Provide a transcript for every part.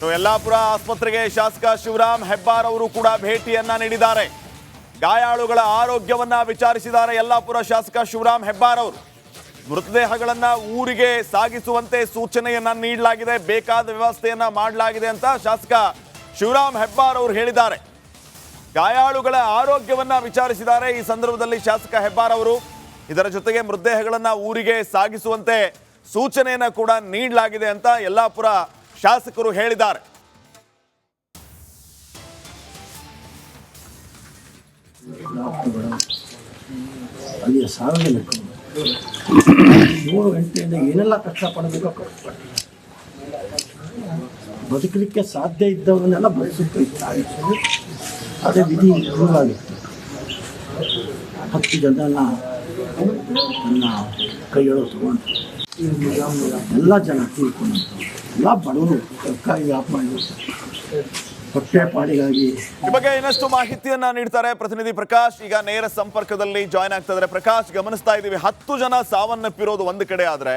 ಯಲ್ಲಾಪುರ ಆಸ್ಪತ್ರೆಗೆ ಶಾಸಕ ಶಿವರಾಮ್ ಹೆಬ್ಬಾರ್ ಅವರು ಕೂಡ ಭೇಟಿಯನ್ನ ನೀಡಿದ್ದಾರೆ. ಗಾಯಾಳುಗಳ ಆರೋಗ್ಯವನ್ನ ವಿಚಾರಿಸಿದ್ದಾರೆ ಯಲ್ಲಾಪುರ ಶಾಸಕ ಶಿವರಾಮ್ ಹೆಬ್ಬಾರ್ ಅವರು. ಮೃತದೇಹಗಳನ್ನ ಊರಿಗೆ ಸಾಗಿಸುವಂತೆ ಸೂಚನೆಯನ್ನ ನೀಡಲಾಗಿದೆ, ಬೇಕಾದ ವ್ಯವಸ್ಥೆಯನ್ನ ಮಾಡಲಾಗಿದೆ ಅಂತ ಶಾಸಕ ಶಿವರಾಮ್ ಹೆಬ್ಬಾರ್ ಅವರು ಹೇಳಿದ್ದಾರೆ. ಗಾಯಾಳುಗಳ ಆರೋಗ್ಯವನ್ನ ವಿಚಾರಿಸಿದ್ದಾರೆ ಈ ಸಂದರ್ಭದಲ್ಲಿ ಶಾಸಕ ಹೆಬ್ಬಾರ್ ಅವರು. ಇದರ ಜೊತೆಗೆ ಮೃತದೇಹಗಳನ್ನ ಊರಿಗೆ ಸಾಗಿಸುವಂತೆ ಸೂಚನೆಯನ್ನ ಕೂಡ ನೀಡಲಾಗಿದೆ ಅಂತ ಯಲ್ಲಾಪುರ ಶಾಸಕರು ಹೇಳಿದ್ದಾರೆ. ಅಲ್ಲಿಯ ಸಾರ್ವಜನಿಕರು 7 ಗಂಟೆಯಿಂದ ಏನೆಲ್ಲ ಕಷ್ಟಪಡಬೇಕೋ ಕಷ್ಟಪಟ್ಟು ಬದುಕಲಿಕ್ಕೆ ಸಾಧ್ಯ ಇದ್ದವನ್ನೆಲ್ಲ ಬದುಕುತ್ತಾ ಇದ್ದಾರೆ. ಅದೇ ವಿಧಿ ಶುರುವಾಗಿತ್ತು. 10 ಜನನ ನನ್ನ ಕೈಯೊಳಗೆ ತಗೊಂಡು ಎಲ್ಲ ಜನ ತೀರ್ಕೊಂಡು ಎಲ್ಲ ಬಡವರು ಸರ್ಕಾರಿ ವ್ಯಾಪಾರ ಹೊಟ್ಟೆ ಪಾಡಿಗಾಗಿ. ಈ ಬಗ್ಗೆ ಇನ್ನಷ್ಟು ಮಾಹಿತಿಯನ್ನ ನೀಡ್ತಾರೆ ಪ್ರತಿನಿಧಿ ಪ್ರಕಾಶ್. ಈಗ ನೇರ ಸಂಪರ್ಕದಲ್ಲಿ ಜಾಯ್ನ್ ಆಗ್ತಾ ಇದ್ದಾರೆ. ಪ್ರಕಾಶ್, ಗಮನಿಸ್ತಾ ಇದ್ದೀವಿ 10 ಜನ ಸಾವನ್ನಪ್ಪಿರೋದು ಒಂದು ಕಡೆ ಆದ್ರೆ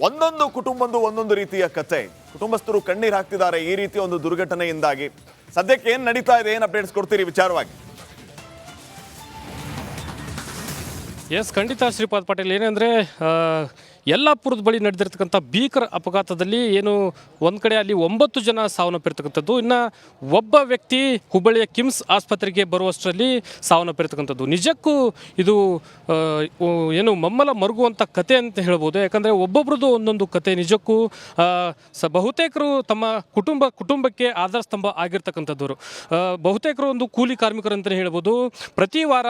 ಒಂದೊಂದು ಕುಟುಂಬದ್ದು ಒಂದೊಂದು ರೀತಿಯ ಕತೆ. ಕುಟುಂಬಸ್ಥರು ಕಣ್ಣೀರು ಹಾಕ್ತಿದ್ದಾರೆ ಈ ರೀತಿಯ ಒಂದು ದುರ್ಘಟನೆಯಿಂದಾಗಿ. ಸದ್ಯಕ್ಕೆ ಏನ್ ನಡೀತಾ ಇದೆ, ಏನ್ ಅಪ್ಡೇಟ್ಸ್ ಕೊಡ್ತೀರಿ ವಿಚಾರವಾಗಿ? ಎಸ್, ಖಂಡಿತ ಶ್ರೀಪಾದ್ ಪಾಟೀಲ್. ಏನಂದರೆ ಯಲ್ಲಾಪುರದ ಬಳಿ ನಡೆದಿರ್ತಕ್ಕಂಥ ಭೀಕರ ಅಪಘಾತದಲ್ಲಿ ಏನು ಒಂದು ಕಡೆ ಅಲ್ಲಿ 9 ಜನ ಸಾವನ್ನಪ್ಪಿರ್ತಕ್ಕಂಥದ್ದು, ಇನ್ನು ಒಬ್ಬ ವ್ಯಕ್ತಿ ಹುಬ್ಬಳ್ಳಿಯ ಕಿಮ್ಸ್ ಆಸ್ಪತ್ರೆಗೆ ಬರುವಷ್ಟರಲ್ಲಿ ಸಾವನ್ನಪ್ಪಿರ್ತಕ್ಕಂಥದ್ದು. ನಿಜಕ್ಕೂ ಇದು ಏನು ಮಮ್ಮಲ ಮರುಗುವಂಥ ಕತೆ ಅಂತ ಹೇಳ್ಬೋದು. ಯಾಕಂದರೆ ಒಬ್ಬೊಬ್ರದ್ದು ಒಂದೊಂದು ಕತೆ. ನಿಜಕ್ಕೂ ಬಹುತೇಕರು ತಮ್ಮ ಕುಟುಂಬಕ್ಕೆ ಆಧಾರ ಸ್ತಂಭ ಆಗಿರ್ತಕ್ಕಂಥದ್ದವರು. ಬಹುತೇಕರು ಒಂದು ಕೂಲಿ ಕಾರ್ಮಿಕರು ಅಂತಲೇ ಹೇಳ್ಬೋದು. ಪ್ರತಿ ವಾರ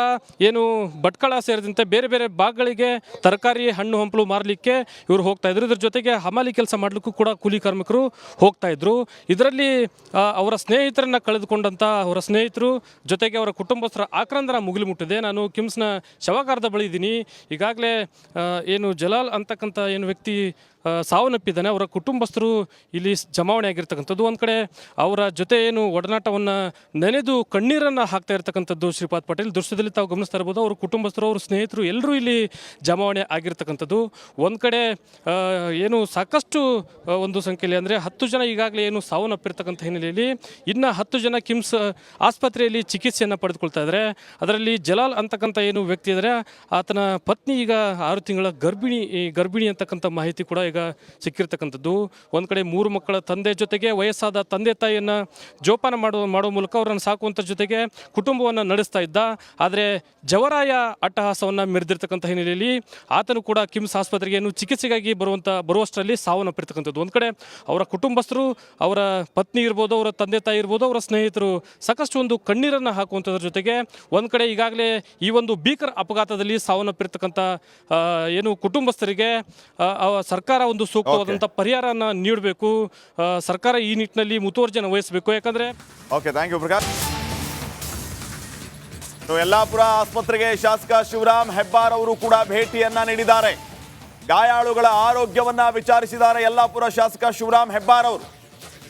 ಏನು ಭಟ್ಕಳ ಸೇರಿದಂತೆ ಬೇರೆ ಬೇರೆ ಭಾಗಗಳಿಗೆ ತರಕಾರಿ, ಹಣ್ಣು ಹಂಪಲು ಮಾರಲಿಕ್ಕೆ ಇವರು ಹೋಗ್ತಾ ಇದ್ರು. ಇದ್ರ ಜೊತೆಗೆ ಹಮಾಲಿ ಕೆಲಸ ಮಾಡಲಿಕ್ಕೂ ಕೂಡ ಕೂಲಿ ಕಾರ್ಮಿಕರು ಹೋಗ್ತಾ ಇದ್ರು. ಇದರಲ್ಲಿ ಅವರ ಸ್ನೇಹಿತರನ್ನ ಕಳೆದುಕೊಂಡಂತ ಅವರ ಸ್ನೇಹಿತರು ಜೊತೆಗೆ ಅವರ ಕುಟುಂಬಸ್ಥರ ಆಕ್ರಂದನ ಮುಗಿಲು ಮುಟ್ಟಿದೆ. ನಾನು ಕಿಮ್ಸ್ನ ಶವಾಗಾರದ ಬಳಿ ಇದ್ದೀನಿ. ಈಗಾಗಲೇ ಏನು ಜಲಾಲ್ ಅಂತಕ್ಕಂಥ ಏನು ವ್ಯಕ್ತಿ ಸಾವನ್ನಪ್ಪಿದ್ದಾನೆ, ಅವರ ಕುಟುಂಬಸ್ಥರು ಇಲ್ಲಿ ಜಮಾವಣೆ ಆಗಿರ್ತಕ್ಕಂಥದ್ದು. ಒಂದು ಕಡೆ ಅವರ ಜೊತೆ ಏನು ಒಡನಾಟವನ್ನು ನೆನೆದು ಕಣ್ಣೀರನ್ನು ಹಾಕ್ತಾ ಇರ್ತಕ್ಕಂಥದ್ದು ಶ್ರೀಪಾದ್ ಪಾಟೀಲ್. ದೃಶ್ಯದಲ್ಲಿ ತಾವು ಗಮನಿಸ್ತಾ ಇರ್ಬೋದು. ಅವ್ರ ಕುಟುಂಬಸ್ಥರು, ಅವ್ರ ಸ್ನೇಹಿತರು ಎಲ್ಲರೂ ಇಲ್ಲಿ ಜಮಾವಣೆ ಆಗಿರ್ತಕ್ಕಂಥದ್ದು. ಒಂದು ಕಡೆ ಏನು ಸಾಕಷ್ಟು ಒಂದು ಸಂಖ್ಯೆಯಲ್ಲಿ ಅಂದರೆ 10 ಜನ ಈಗಾಗಲೇ ಏನು ಸಾವನ್ನಪ್ಪಿರ್ತಕ್ಕಂಥ ಹಿನ್ನೆಲೆಯಲ್ಲಿ ಇನ್ನು 10 ಜನ ಕಿಮ್ಸ್ ಆಸ್ಪತ್ರೆಯಲ್ಲಿ ಚಿಕಿತ್ಸೆಯನ್ನು ಪಡೆದುಕೊಳ್ತಾ ಇದ್ದಾರೆ. ಅದರಲ್ಲಿ ಜಲಾಲ್ ಅಂತಕ್ಕಂಥ ಏನು ವ್ಯಕ್ತಿ ಇದ್ದಾರೆ, ಆತನ ಪತ್ನಿ ಈಗ 6 ತಿಂಗಳ ಗರ್ಭಿಣಿ ಅಂತಕ್ಕಂಥ ಮಾಹಿತಿ ಕೂಡ ಈಗ ಸಿಕ್ಕಿರ್ತಕ್ಕಂಥದ್ದು. ಒಂದು ಕಡೆ 3 ಮಕ್ಕಳ ತಂದೆ ಜೊತೆಗೆ ವಯಸ್ಸಾದ ತಂದೆ ತಾಯಿಯನ್ನು ಜೋಪಾನ ಮಾಡೋ ಮೂಲಕ ಅವರನ್ನು ಸಾಕುವಂಥ ಜೊತೆಗೆ ಕುಟುಂಬವನ್ನು ನಡೆಸ್ತಾ ಇದ್ದ. ಆದರೆ ಜವರಾಯ ಅಟ್ಟಹಾಸವನ್ನು ಮೆರೆದಿರ್ತಕ್ಕಂಥ ಹಿನ್ನೆಲೆಯಲ್ಲಿ ಆತನು ಕೂಡ ಕಿಮ್ಸ್ ಆಸ್ಪತ್ರೆಗೆ ಏನು ಚಿಕಿತ್ಸೆಗಾಗಿ ಬರುವಷ್ಟರಲ್ಲಿ ಸಾವನ್ನಪ್ಪಿರ್ತಕ್ಕಂಥದ್ದು. ಒಂದು ಕಡೆ ಅವರ ಕುಟುಂಬಸ್ಥರು, ಅವರ ಪತ್ನಿ ಇರ್ಬೋದು, ಅವರ ತಂದೆ ತಾಯಿ ಇರ್ಬೋದು, ಅವರ ಸ್ನೇಹಿತರು ಸಾಕಷ್ಟು ಒಂದು ಕಣ್ಣೀರನ್ನು ಹಾಕುವಂಥದ್ರ ಜೊತೆಗೆ ಒಂದು ಕಡೆ ಈಗಾಗಲೇ ಈ ಒಂದು ಭೀಕರ ಅಪಘಾತದಲ್ಲಿ ಸಾವನ್ನಪ್ಪಿರ್ತಕ್ಕಂಥ ಏನು ಕುಟುಂಬಸ್ಥರಿಗೆ ಸರ್ಕಾರ ಒಂದು ಸೂಕ್ತವಾದಂಥ ಪರಿಹಾರನ ನೀಡಬೇಕು. ಸರ್ಕಾರ ಈ ನಿಟ್ಟಿನಲ್ಲಿ ಮುತುವರ್ಜಿಯನ್ನು ವಹಿಸಬೇಕು. ಯಾಕಂದ್ರೆ ಥ್ಯಾಂಕ್ ಯು ಪ್ರಕಾಶ್. ಯಲ್ಲಾಪುರ ಆಸ್ಪತ್ರೆಗೆ ಶಾಸಕ ಶಿವರಾಮ್ ಹೆಬ್ಬಾರ್ ಅವರು ಕೂಡ ಭೇಟಿಯನ್ನ ನೀಡಿದ್ದಾರೆ. ಗಾಯಾಳುಗಳ ಆರೋಗ್ಯವನ್ನ ವಿಚಾರಿಸಿದ್ದಾರೆ ಯಲ್ಲಾಪುರ ಶಾಸಕ ಶಿವರಾಮ್ ಹೆಬ್ಬಾರ್ ಅವರು.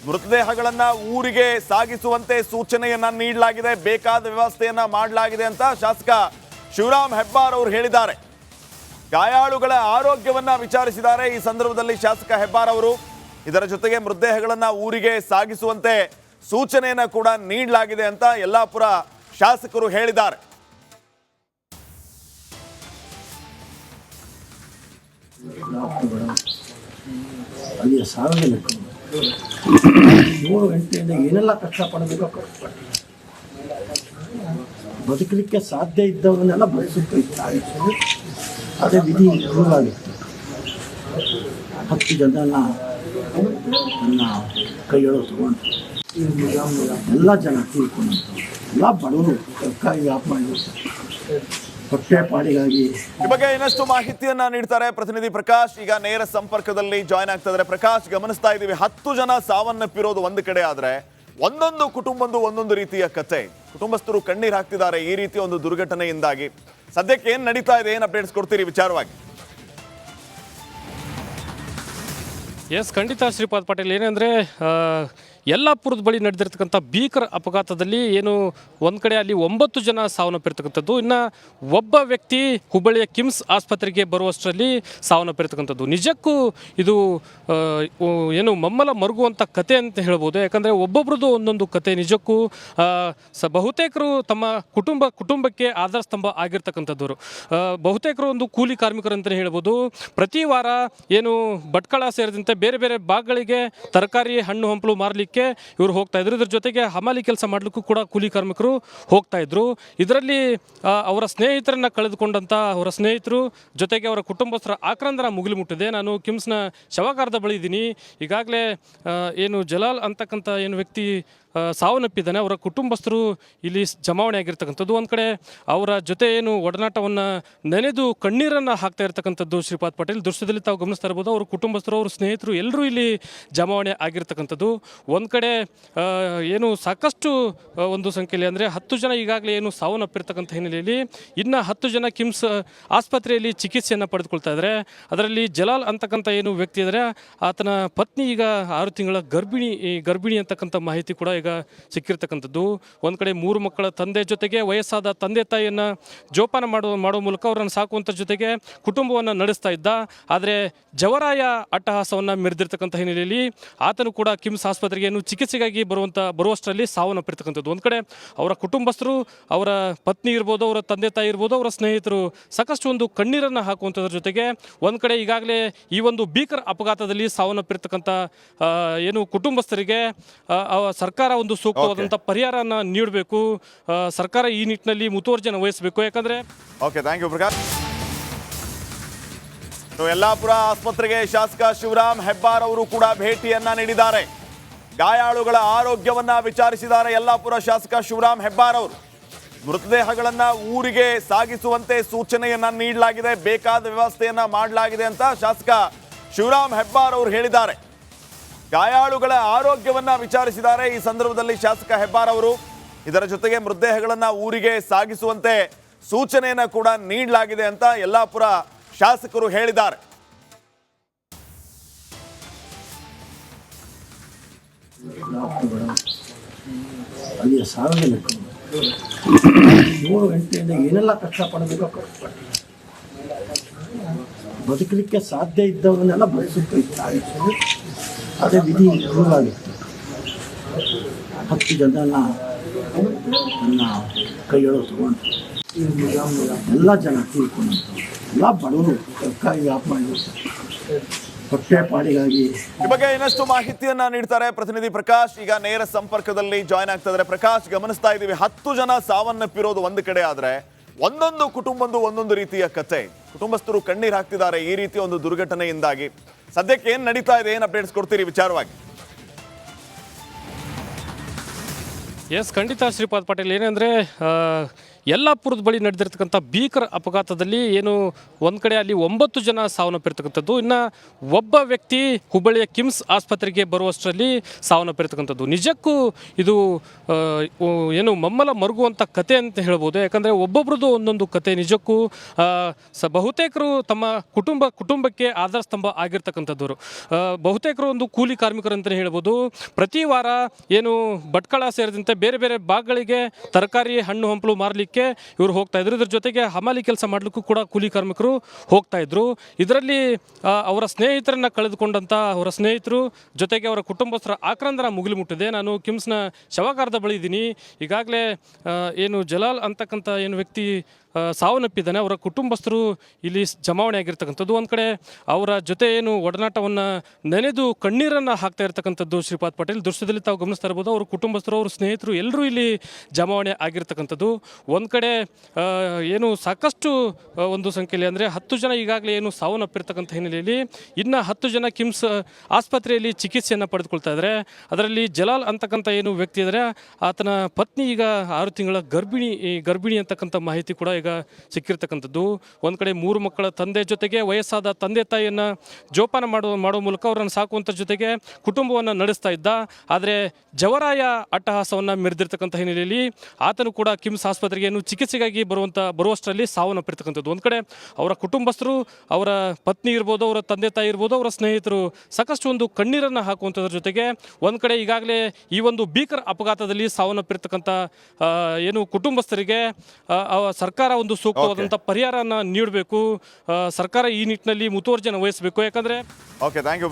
ಮೃತದೇಹಗಳನ್ನ ಊರಿಗೆ ಸಾಗಿಸುವಂತೆ ಸೂಚನೆಯನ್ನ ನೀಡಲಾಗಿದೆ, ಬೇಕಾದ ವ್ಯವಸ್ಥೆಯನ್ನ ಮಾಡಲಾಗಿದೆ ಅಂತ ಶಾಸಕ ಶಿವರಾಮ್ ಹೆಬ್ಬಾರ್ ಅವರು ಹೇಳಿದ್ದಾರೆ. ಗಾಯಾಳುಗಳ ಆರೋಗ್ಯವನ್ನ ವಿಚಾರಿಸಿದ್ದಾರೆ ಈ ಸಂದರ್ಭದಲ್ಲಿ ಶಾಸಕ ಹೆಬ್ಬಾರ್ ಅವರು. ಇದರ ಜೊತೆಗೆ ಮೃತದೇಹಗಳನ್ನ ಊರಿಗೆ ಸಾಗಿಸುವಂತೆ ಸೂಚನೆಯನ್ನ ಕೂಡ ನೀಡಲಾಗಿದೆ ಅಂತ ಯಲ್ಲಾಪುರ ಶಾಸಕರು ಹೇಳಿದ್ದಾರೆ. ಅಲ್ಲಿಯ ಸಾರ್ವಜನಿಕರು 7 ಗಂಟೆಯಿಂದ ಏನೆಲ್ಲ ಕಷ್ಟಪಡಬೇಕೋ ಕಷ್ಟಪಟ್ಟು ಬದುಕಲಿಕ್ಕೆ ಸಾಧ್ಯ ಇದ್ದವನ್ನೆಲ್ಲ ಬದುಕುತ್ತಾ ಇದ್ದಾರೆ. ಅದೇ ವಿಧಿ ಶುರುವಾಗಿತ್ತು. 10 ಜನನ ನನ್ನ ಕೈಯೊಳಗೆ ತಗೊಂಡು ಎಲ್ಲ ಜನ ತೀರ್ಕೊಂಡು ಎಲ್ಲ ಬಡವರು ಸರ್ಕಾರಿ ವ್ಯಾಪಾರ ಹೊಟ್ಟೆ ಪಾಡಿಗಾಗಿ. ಈ ಬಗ್ಗೆ ಇನ್ನಷ್ಟು ಮಾಹಿತಿಯನ್ನ ನೀಡ್ತಾರೆ ಪ್ರತಿನಿಧಿ ಪ್ರಕಾಶ್. ಈಗ ನೇರ ಸಂಪರ್ಕದಲ್ಲಿ ಜಾಯ್ನ್ ಆಗ್ತಾ ಇದ್ದಾರೆ. ಪ್ರಕಾಶ್, ಗಮನಿಸ್ತಾ ಇದ್ದೀವಿ 10 ಜನ ಸಾವನ್ನಪ್ಪಿರೋದು ಒಂದು ಕಡೆ ಆದ್ರೆ ಒಂದೊಂದು ಕುಟುಂಬದ್ದು ಒಂದೊಂದು ರೀತಿಯ ಕತೆ. ಕುಟುಂಬಸ್ಥರು ಕಣ್ಣೀರು ಹಾಕ್ತಿದ್ದಾರೆ ಈ ರೀತಿಯ ಒಂದು ದುರ್ಘಟನೆಯಿಂದಾಗಿ. ಸದ್ಯಕ್ಕೆ ಏನ್ ನಡೀತಾ ಇದೆ, ಏನ್ ಅಪ್ಡೇಟ್ಸ್ ಕೊಡ್ತೀರಿ ವಿಚಾರವಾಗಿ? ಎಸ್ ಖಂಡಿತ ಶ್ರೀಪಾದ್ ಪಾಟೀಲ್ ಏನಂದರೆ ಯಲ್ಲಾಪುರದ ಬಳಿ ನಡೆದಿರ್ತಕ್ಕಂಥ ಭೀಕರ ಅಪಘಾತದಲ್ಲಿ ಏನು ಒಂದು ಕಡೆ ಅಲ್ಲಿ 9 ಜನ ಸಾವನ್ನಪ್ಪಿರ್ತಕ್ಕಂಥದ್ದು, ಇನ್ನು ಒಬ್ಬ ವ್ಯಕ್ತಿ ಹುಬ್ಬಳ್ಳಿಯ ಕಿಮ್ಸ್ ಆಸ್ಪತ್ರೆಗೆ ಬರುವಷ್ಟರಲ್ಲಿ ಸಾವನ್ನಪ್ಪಿರ್ತಕ್ಕಂಥದ್ದು. ನಿಜಕ್ಕೂ ಇದು ಏನು ಮಮ್ಮಲ ಮರುಗುವಂಥ ಕತೆ ಅಂತ ಹೇಳ್ಬೋದು. ಯಾಕಂದರೆ ಒಬ್ಬೊಬ್ರದ್ದು ಒಂದೊಂದು ಕತೆ. ನಿಜಕ್ಕೂ ಬಹುತೇಕರು ತಮ್ಮ ಕುಟುಂಬಕ್ಕೆ ಆಧಾರ ಸ್ತಂಭ ಆಗಿರ್ತಕ್ಕಂಥದ್ದವರು. ಬಹುತೇಕರು ಒಂದು ಕೂಲಿ ಕಾರ್ಮಿಕರು ಅಂತಲೇ ಹೇಳ್ಬೋದು. ಪ್ರತಿ ವಾರ ಏನು ಭಟ್ಕಳ ಸೇರಿದಂತೆ ಬೇರೆ ಬೇರೆ ಭಾಗಗಳಿಗೆ ತರಕಾರಿ ಹಣ್ಣು ಹಂಪಲು ಮಾರಲಿಕ್ಕೆ ಇವರು ಹೋಗ್ತಾ ಇದ್ರು. ಇದ್ರ ಜೊತೆಗೆ ಹಮಾಲಿ ಕೆಲಸ ಮಾಡಲಿಕ್ಕೂ ಕೂಡ ಕೂಲಿ ಕಾರ್ಮಿಕರು ಹೋಗ್ತಾ ಇದ್ರು. ಇದರಲ್ಲಿ ಅವರ ಸ್ನೇಹಿತರನ್ನ ಕಳೆದುಕೊಂಡಂತ ಅವರ ಸ್ನೇಹಿತರು ಜೊತೆಗೆ ಅವರ ಕುಟುಂಬಸ್ಥರ ಆಕ್ರಂದನ ಮುಗಿಲು ಮುಟ್ಟಿದೆ. ನಾನು ಕಿಮ್ಸ್ನ ಶವಾಗಾರದ ಬಳಿ ಇದ್ದೀನಿ. ಈಗಾಗಲೇ ಏನು ಜಲಾಲ್ ಅಂತಕ್ಕಂಥ ಏನು ವ್ಯಕ್ತಿ ಸಾವನ್ನಪ್ಪಿದ್ದಾನೆ, ಅವರ ಕುಟುಂಬಸ್ಥರು ಇಲ್ಲಿ ಜಮಾವಣೆ ಆಗಿರ್ತಕ್ಕಂಥದ್ದು. ಒಂದು ಕಡೆ ಅವರ ಜೊತೆ ಏನು ಒಡನಾಟವನ್ನು ನೆನೆದು ಕಣ್ಣೀರನ್ನು ಹಾಕ್ತಾ ಇರ್ತಕ್ಕಂಥದ್ದು ಶ್ರೀಪಾದ್ ಪಾಟೀಲ್ ದೃಶ್ಯದಲ್ಲಿ ತಾವು ಗಮನಿಸ್ತಾ ಇರ್ಬೋದು. ಅವ್ರ ಕುಟುಂಬಸ್ಥರು, ಅವ್ರ ಸ್ನೇಹಿತರು ಎಲ್ಲರೂ ಇಲ್ಲಿ ಜಮಾವಣೆ ಆಗಿರ್ತಕ್ಕಂಥದ್ದು. ಒಂದು ಕಡೆ ಏನು ಸಾಕಷ್ಟು ಒಂದು ಸಂಖ್ಯೆಯಲ್ಲಿ ಅಂದರೆ 10 ಜನ ಈಗಾಗಲೇ ಏನು ಸಾವನ್ನಪ್ಪಿರ್ತಕ್ಕಂಥ ಹಿನ್ನೆಲೆಯಲ್ಲಿ ಇನ್ನು 10 ಜನ ಕಿಮ್ಸ್ ಆಸ್ಪತ್ರೆಯಲ್ಲಿ ಚಿಕಿತ್ಸೆಯನ್ನು ಪಡೆದುಕೊಳ್ತಾ ಇದ್ದಾರೆ. ಅದರಲ್ಲಿ ಜಲಾಲ್ ಅಂತಕ್ಕಂಥ ಏನು ವ್ಯಕ್ತಿ ಇದ್ದಾರೆ, ಆತನ ಪತ್ನಿ ಈಗ 6 ತಿಂಗಳ ಗರ್ಭಿಣಿ ಅಂತಕ್ಕಂಥ ಮಾಹಿತಿ ಕೂಡ ಈಗ ಸಿಕ್ಕಿರ್ತಕ್ಕಂಥದ್ದು. ಒಂದು ಕಡೆ 3 ಮಕ್ಕಳ ತಂದೆ ಜೊತೆಗೆ ವಯಸ್ಸಾದ ತಂದೆ ತಾಯಿಯನ್ನು ಜೋಪಾನ ಮಾಡೋ ಮೂಲಕ ಅವರನ್ನು ಸಾಕುವಂಥ ಜೊತೆಗೆ ಕುಟುಂಬವನ್ನು ನಡೆಸ್ತಾ ಇದ್ದ. ಆದರೆ ಜವರಾಯ ಅಟ್ಟಹಾಸವನ್ನು ಮೆರೆದಿರ್ತಕ್ಕಂಥ ಹಿನ್ನೆಲೆಯಲ್ಲಿ ಆತನು ಕೂಡ ಕಿಮ್ಸ್ ಆಸ್ಪತ್ರೆಗೆ ಏನು ಚಿಕಿತ್ಸೆಗಾಗಿ ಬರುವಷ್ಟರಲ್ಲಿ ಸಾವನ್ನಪ್ಪಿರ್ತಕ್ಕಂಥದ್ದು. ಒಂದು ಕಡೆ ಅವರ ಕುಟುಂಬಸ್ಥರು, ಅವರ ಪತ್ನಿ ಇರ್ಬೋದು, ಅವರ ತಂದೆ ತಾಯಿ ಇರ್ಬೋದು, ಅವರ ಸ್ನೇಹಿತರು ಸಾಕಷ್ಟು ಒಂದು ಕಣ್ಣೀರನ್ನು ಹಾಕುವಂಥದ್ರ ಜೊತೆಗೆ ಒಂದು ಕಡೆ ಈಗಾಗಲೇ ಈ ಒಂದು ಭೀಕರ ಅಪಘಾತದಲ್ಲಿ ಸಾವನ್ನಪ್ಪಿರ್ತಕ್ಕಂಥ ಏನು ಕುಟುಂಬಸ್ಥರಿಗೆ ಸರ್ಕಾರ ಒಂದು ಸೂಕ್ತವಾದಂಥ ಪರಿಹಾರನ ನೀಡಬೇಕು. ಸರ್ಕಾರ ಈ ನಿಟ್ಟಿನಲ್ಲಿ ಮುತುವರ್ಜಿಯನ್ನು ವಹಿಸಬೇಕು. ಯಾಕಂದ್ರೆ okay, thank you Prakash. Yellapur ಆಸ್ಪತ್ರೆಗೆ ಶಾಸಕ ಶಿವರಾಮ್ ಹೆಬ್ಬಾರ್ ಅವರು ಕೂಡ ಭೇಟಿಯನ್ನ ನೀಡಿದ್ದಾರೆ. ಗಾಯಾಳುಗಳ ಆರೋಗ್ಯವನ್ನ ವಿಚಾರಿಸಿದ್ದಾರೆ ಯಲ್ಲಾಪುರ ಶಾಸಕ ಶಿವರಾಮ್ ಹೆಬ್ಬಾರ್ ಅವರು. ಮೃತದೇಹಗಳನ್ನ ಊರಿಗೆ ಸಾಗಿಸುವಂತೆ ಸೂಚನೆಯನ್ನ ನೀಡಲಾಗಿದೆ, ಬೇಕಾದ ವ್ಯವಸ್ಥೆಯನ್ನ ಮಾಡಲಾಗಿದೆ ಅಂತ ಶಾಸಕ ಶಿವರಾಮ್ ಹೆಬ್ಬಾರ್ ಅವರು ಹೇಳಿದ್ದಾರೆ. ಗಾಯಾಳುಗಳ ಆರೋಗ್ಯವನ್ನ ವಿಚಾರಿಸಿದ್ದಾರೆ ಈ ಸಂದರ್ಭದಲ್ಲಿ ಶಾಸಕ ಹೆಬ್ಬಾರ್ ಅವರು. ಇದರ ಜೊತೆಗೆ ಮೃತದೇಹಗಳನ್ನ ಊರಿಗೆ ಸಾಗಿಸುವಂತೆ ಸೂಚನೆಯನ್ನ ಕೂಡ ನೀಡಲಾಗಿದೆ ಅಂತ ಯಲ್ಲಾಪುರ ಶಾಸಕರು ಹೇಳಿದ್ದಾರೆ. ಅಲ್ಲಿಯ ಸಾರ್ವಜನಿಕರು 7 ಗಂಟೆಯಿಂದ ಏನೆಲ್ಲ ಕಷ್ಟಪಡಬೇಕೋ ಕಷ್ಟಪಟ್ಟು ಬದುಕಲಿಕ್ಕೆ ಸಾಧ್ಯ ಇದ್ದವನ್ನೆಲ್ಲ ಬಯಸುತ್ತಾ ಇತ್ತು. ಅದೇ ವಿಧಿ ಶುರುವಾಗಿತ್ತು. 10 ಜನ ನನ್ನ ಕೈಯೊಳಗೆ ತಗೊಂಡು ಎಲ್ಲ ಜನ ತೀರ್ಕೊಂಡು ಎಲ್ಲ ಬಡವರು ತರಕಾರಿ ವ್ಯಾಪಾರ ಹೊಟ್ಟೆ ಪಾಡಿಗಾಗಿ. ಈ ಬಗ್ಗೆ ಇನ್ನಷ್ಟು ಮಾಹಿತಿಯನ್ನ ನೀಡ್ತಾರೆ ಪ್ರತಿನಿಧಿ ಪ್ರಕಾಶ್. ಈಗ ನೇರ ಸಂಪರ್ಕದಲ್ಲಿ ಜಾಯ್ನ್ ಆಗ್ತಾ ಇದ್ದಾರೆ. ಪ್ರಕಾಶ್, ಗಮನಿಸ್ತಾ ಇದ್ದೀವಿ 10 ಜನ ಸಾವನ್ನಪ್ಪಿರೋದು ಒಂದು ಕಡೆ ಆದ್ರೆ ಒಂದೊಂದು ಕುಟುಂಬದ್ದು ಒಂದೊಂದು ರೀತಿಯ ಕತೆ. ಕುಟುಂಬಸ್ಥರು ಕಣ್ಣೀರು ಹಾಕ್ತಿದ್ದಾರೆ ಈ ರೀತಿಯ ಒಂದು ದುರ್ಘಟನೆಯಿಂದಾಗಿ. ಸದ್ಯಕ್ಕೆ ಏನ್ ನಡೀತಾ ಇದೆ, ಏನ್ ಅಪ್ಡೇಟ್ಸ್ ಕೊಡ್ತೀರಿ ವಿಚಾರವಾಗಿ? ಎಸ್ ಖಂಡಿತ ಶ್ರೀಪಾದ್ ಪಾಟೀಲ್ ಏನಂದರೆ ಯಲ್ಲಾಪುರದ ಬಳಿ ನಡೆದಿರ್ತಕ್ಕಂಥ ಭೀಕರ ಅಪಘಾತದಲ್ಲಿ ಏನು ಒಂದು ಕಡೆ ಅಲ್ಲಿ 9 ಜನ ಸಾವನ್ನಪ್ಪಿರ್ತಕ್ಕಂಥದ್ದು, ಇನ್ನು ಒಬ್ಬ ವ್ಯಕ್ತಿ ಹುಬ್ಬಳ್ಳಿಯ ಕಿಮ್ಸ್ ಆಸ್ಪತ್ರೆಗೆ ಬರುವಷ್ಟರಲ್ಲಿ ಸಾವನ್ನಪ್ಪಿರ್ತಕ್ಕಂಥದ್ದು. ನಿಜಕ್ಕೂ ಇದು ಏನು ಮಮ್ಮಲ ಮರುಗುವಂಥ ಕತೆ ಅಂತ ಹೇಳ್ಬೋದು. ಯಾಕಂದರೆ ಒಬ್ಬೊಬ್ರದ್ದು ಒಂದೊಂದು ಕತೆ. ನಿಜಕ್ಕೂ ಬಹುತೇಕರು ತಮ್ಮ ಕುಟುಂಬಕ್ಕೆ ಆಧಾರ ಸ್ತಂಭ ಆಗಿರ್ತಕ್ಕಂಥದ್ದವರು. ಬಹುತೇಕರು ಒಂದು ಕೂಲಿ ಕಾರ್ಮಿಕರು ಅಂತಲೇ ಹೇಳ್ಬೋದು. ಪ್ರತಿ ವಾರ ಏನು ಭಟ್ಕಳ ಸೇರಿದಂತೆ ಬೇರೆ ಬೇರೆ ಭಾಗಗಳಿಗೆ ತರಕಾರಿ ಹಣ್ಣು ಹಂಪಲು ಮಾರಲಿಕ್ಕೆ ಇವರು ಹೋಗ್ತಾ ಇದ್ರು. ಇದ್ರ ಜೊತೆಗೆ ಹಮಾಲಿ ಕೆಲಸ ಮಾಡಲಿಕ್ಕೂ ಕೂಡ ಕೂಲಿ ಕಾರ್ಮಿಕರು ಹೋಗ್ತಾ ಇದ್ರು. ಇದರಲ್ಲಿ ಅವರ ಸ್ನೇಹಿತರನ್ನ ಕಳೆದುಕೊಂಡಂತ ಅವರ ಸ್ನೇಹಿತರು ಜೊತೆಗೆ ಅವರ ಕುಟುಂಬಸ್ಥರ ಆಕ್ರಂದನ ಮುಗಿಲು ಮುಟ್ಟಿದೆ. ನಾನು ಕಿಮ್ಸ್ನ ಶವಾಗಾರದ ಬಳಿ ಇದ್ದೀನಿ. ಈಗಾಗಲೇ ಏನು ಜಲಾಲ್ ಅಂತಕ್ಕಂಥ ಏನು ವ್ಯಕ್ತಿ ಸಾವನ್ನಪ್ಪಿದ್ದಾನೆ, ಅವರ ಕುಟುಂಬಸ್ಥರು ಇಲ್ಲಿ ಜಮಾವಣೆ ಆಗಿರ್ತಕ್ಕಂಥದ್ದು. ಒಂದು ಕಡೆ ಅವರ ಜೊತೆ ಏನು ಒಡನಾಟವನ್ನು ನೆನೆದು ಕಣ್ಣೀರನ್ನು ಹಾಕ್ತಾ ಇರ್ತಕ್ಕಂಥದ್ದು ಶ್ರೀಪಾದ್ ಪಾಟೀಲ್ ದೃಶ್ಯದಲ್ಲಿ ತಾವು ಗಮನಿಸ್ತಾ ಇರ್ಬೋದು. ಅವ್ರ ಕುಟುಂಬಸ್ಥರು, ಅವ್ರ ಸ್ನೇಹಿತರು ಎಲ್ಲರೂ ಇಲ್ಲಿ ಜಮಾವಣೆ ಆಗಿರ್ತಕ್ಕಂಥದ್ದು. ಒಂದು ಕಡೆ ಏನು ಸಾಕಷ್ಟು ಒಂದು ಸಂಖ್ಯೆಯಲ್ಲಿ ಅಂದರೆ 10 ಜನ ಈಗಾಗಲೇ ಏನು ಸಾವನ್ನಪ್ಪಿರ್ತಕ್ಕಂಥ ಹಿನ್ನೆಲೆಯಲ್ಲಿ ಇನ್ನು 10 ಜನ ಕಿಮ್ಸ್ ಆಸ್ಪತ್ರೆಯಲ್ಲಿ ಚಿಕಿತ್ಸೆಯನ್ನು ಪಡೆದುಕೊಳ್ತಾ ಇದ್ದಾರೆ. ಅದರಲ್ಲಿ ಜಲಾಲ್ ಅಂತಕ್ಕಂಥ ಏನು ವ್ಯಕ್ತಿ ಇದ್ದಾರೆ, ಆತನ ಪತ್ನಿ ಈಗ 6 ತಿಂಗಳ ಗರ್ಭಿಣಿ ಅಂತಕ್ಕಂಥ ಮಾಹಿತಿ ಕೂಡ ಈಗ ಈಗ ಸಿಕ್ಕಿರ್ತಕ್ಕಂಥದ್ದು. ಒಂದು ಕಡೆ 3 ಮಕ್ಕಳ ತಂದೆ ಜೊತೆಗೆ ವಯಸ್ಸಾದ ತಂದೆ ತಾಯಿಯನ್ನು ಜೋಪಾನ ಮಾಡೋ ಮೂಲಕ ಅವರನ್ನು ಸಾಕುವಂಥ ಜೊತೆಗೆ ಕುಟುಂಬವನ್ನು ನಡೆಸ್ತಾ ಇದ್ದ. ಆದರೆ ಜವರಾಯ ಅಟ್ಟಹಾಸವನ್ನು ಮೆರೆದಿರ್ತಕ್ಕಂಥ ಹಿನ್ನೆಲೆಯಲ್ಲಿ ಆತನು ಕೂಡ ಕಿಮ್ಸ್ ಆಸ್ಪತ್ರೆಗೆ ಚಿಕಿತ್ಸೆಗಾಗಿ ಬರುವಷ್ಟರಲ್ಲಿ ಸಾವನ್ನಪ್ಪಿರ್ತಕ್ಕಂಥದ್ದು. ಒಂದು ಕಡೆ ಅವರ ಕುಟುಂಬಸ್ಥರು, ಅವರ ಪತ್ನಿ ಇರ್ಬೋದು, ಅವರ ತಂದೆ ತಾಯಿ ಇರ್ಬೋದು, ಅವರ ಸ್ನೇಹಿತರು ಸಾಕಷ್ಟು ಒಂದು ಕಣ್ಣೀರನ್ನು ಹಾಕುವಂಥದ್ರ ಜೊತೆಗೆ ಒಂದು ಕಡೆ ಈಗಾಗಲೇ ಈ ಒಂದು ಭೀಕರ ಅಪಘಾತದಲ್ಲಿ ಸಾವನ್ನಪ್ಪಿರ್ತಕ್ಕಂಥ ಏನು ಕುಟುಂಬಸ್ಥರಿಗೆ ಸರ್ಕಾರ ಒಂದು ಸೂಕ್ತವಾದಂಥ ಪರಿಹಾರನ ನೀಡಬೇಕು. ಸರ್ಕಾರ ಈ ನಿಟ್ಟಿನಲ್ಲಿ ಮುತುವರ್ಜಿಯನ್ನು ವಹಿಸಬೇಕು. ಯಾಕಂದರೆ ಓಕೆ, ಥ್ಯಾಂಕ್ ಯು.